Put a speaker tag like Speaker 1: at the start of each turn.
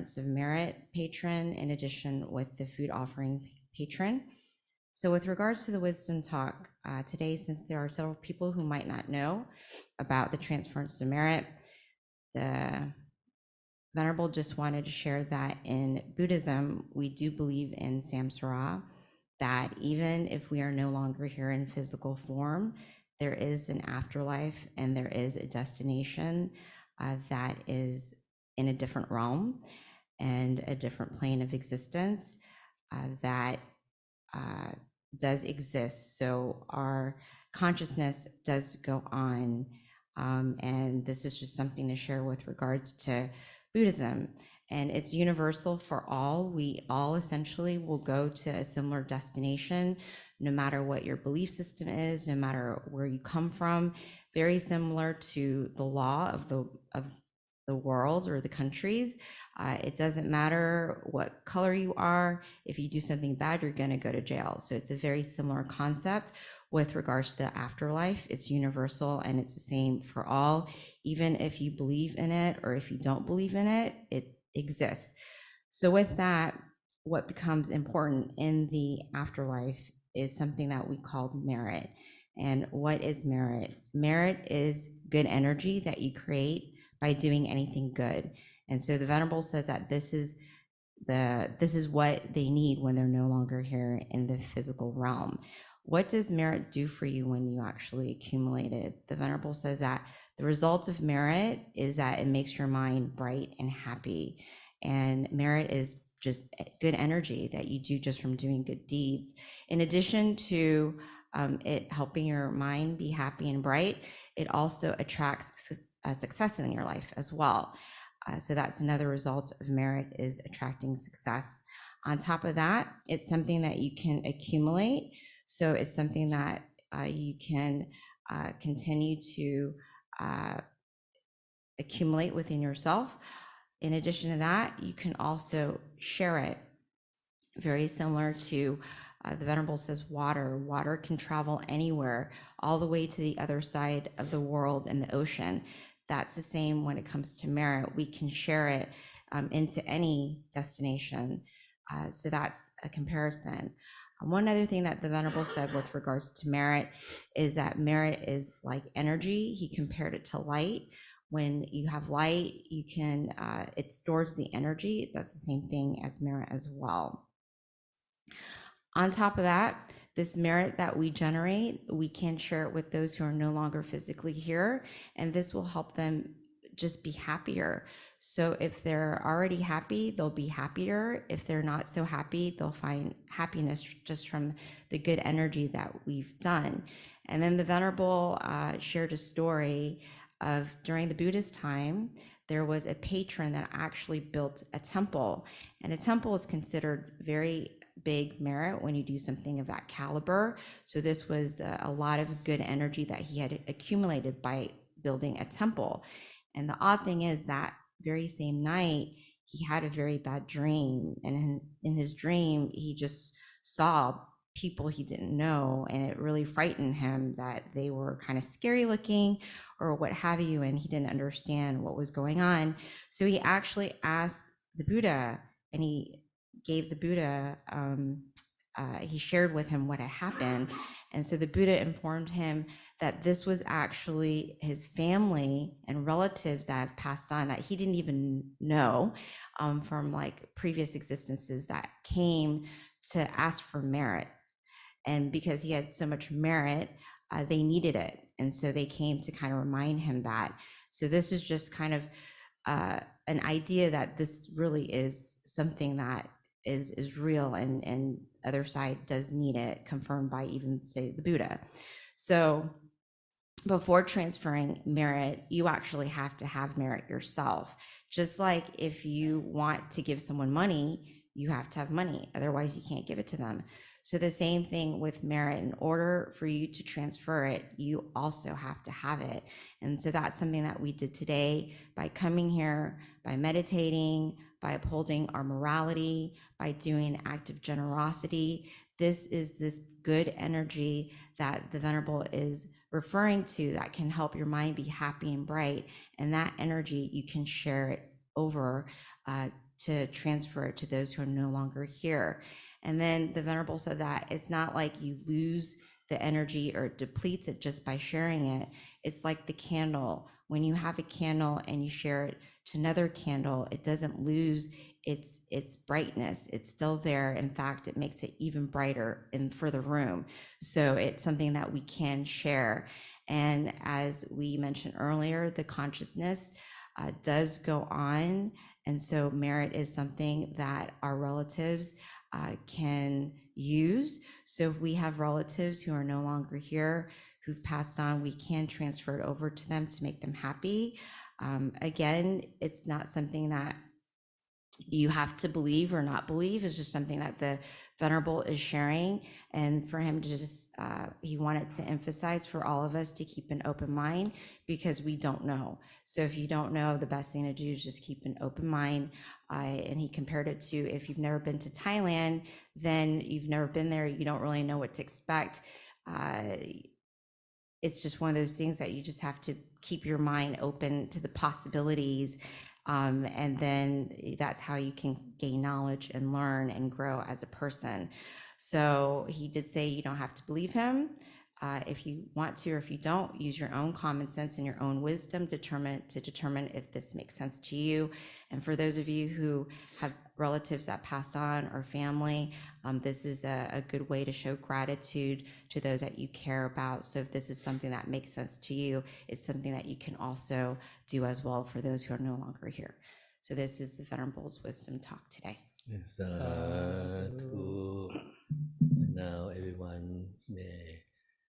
Speaker 1: of Merit patron, in addition with the food offering patron. So with regards to the wisdom talk today, since there are several people who might not know about the Transference of Merit, the Venerable just wanted to share that in Buddhism, we do believe in samsara, that even if we are no longer here in physical form, there is an afterlife and there is a destination that is in a different realm and a different plane of existence that does exist. So our consciousness does go on. And this is just something to share with regards to Buddhism. And it's universal for all. We all essentially will go to a similar destination, no matter what your belief system is, no matter where you come from. Very similar to the law of the world or the countries. It doesn't matter what color you are. If you do something bad, you're going to go to jail. So it's a very similar concept with regards to the afterlife. It's universal and it's the same for all. Even if you believe in it or if you don't believe in it, it exists. So with that, what becomes important in the afterlife is something that we call merit. And what is merit? Merit is good energy that you create by doing anything good. And so the Venerable says that this is what they need when they're no longer here in the physical realm. What does merit do for you when you actually accumulate it? The Venerable says that the result of merit is that it makes your mind bright and happy. And merit is just good energy that you do just from doing good deeds. In addition to it helping your mind be happy and bright, it also attracts success in your life as well. So that's another result of merit, is attracting success. On top of that, it's something that you can accumulate. So it's something that you can continue to accumulate within yourself. In addition to that, you can also share it. Very similar to the Venerable says water. Water can travel anywhere, all the way to the other side of the world and the ocean. That's the same when it comes to merit. We can share it into any destination. So that's a comparison. One other thing that the Venerable said with regards to merit is that merit is like energy. He compared it to light. When you have light, you can, it stores the energy. That's the same thing as merit as well. On top of that, this merit that we generate, we can share it with those who are no longer physically here, and this will help them just be happier. So if they're already happy, they'll be happier. If they're not so happy, they'll find happiness just from the good energy that we've done. And then the Venerable shared a story of during the Buddhist time, there was a patron that actually built a temple, and a temple is considered very big merit when you do something of that caliber. So this was a lot of good energy that he had accumulated by building a temple. And the odd thing is that very same night, he had a very bad dream. And in his dream, he just saw people he didn't know, and it really frightened him that they were kind of scary looking or what have you, and he didn't understand what was going on. So he actually asked the Buddha, and he gave the Buddha, he shared with him what had happened. And so the Buddha informed him that this was actually his family and relatives that have passed on that he didn't even know from like previous existences that came to ask for merit. And because he had so much merit, they needed it. And so they came to kind of remind him that. So this is just kind of an idea that this really is something that is real, and other side does need it, confirmed by even say the Buddha. So before transferring merit, you actually have to have merit yourself. Just like if you want to give someone money, you have to have money, otherwise you can't give it to them. So the same thing with merit. In order for you to transfer it, you also have to have it. And so that's something that we did today by coming here, by meditating, by upholding our morality, by doing active generosity. This is this good energy that the Venerable is referring to that can help your mind be happy and bright. And that energy, you can share it over to transfer it to those who are no longer here. And then the Venerable said that it's not like you lose the energy or it depletes it just by sharing it. It's like the candle. When you have a candle and you share it to another candle, it doesn't lose its brightness. It's still there. In fact, it makes it even brighter for the room. So it's something that we can share. And as we mentioned earlier, the consciousness does go on. And so merit is something that our relatives can use. So if we have relatives who are no longer here, who've passed on, we can transfer it over to them to make them happy. Again, it's not something that you have to believe or not believe. It's just something that the Venerable is sharing. And for him to just, he wanted to emphasize for all of us to keep an open mind because we don't know. So if you don't know, the best thing to do is just keep an open mind. And he compared it to if you've never been to Thailand, then you've never been there, you don't really know what to expect. It's just one of those things that you just have to keep your mind open to the possibilities. And then that's how you can gain knowledge and learn and grow as a person. So he did say you don't have to believe him. If you want to, or if you don't, use your own common sense and your own wisdom to determine if this makes sense to you. And for those of you who have relatives that passed on or family, this is a good way to show gratitude to those that you care about. So if this is something that makes sense to you, it's something that you can also do as well for those who are no longer here. So this is the Venerable's Wisdom Talk today.
Speaker 2: Sadhu. Now everyone may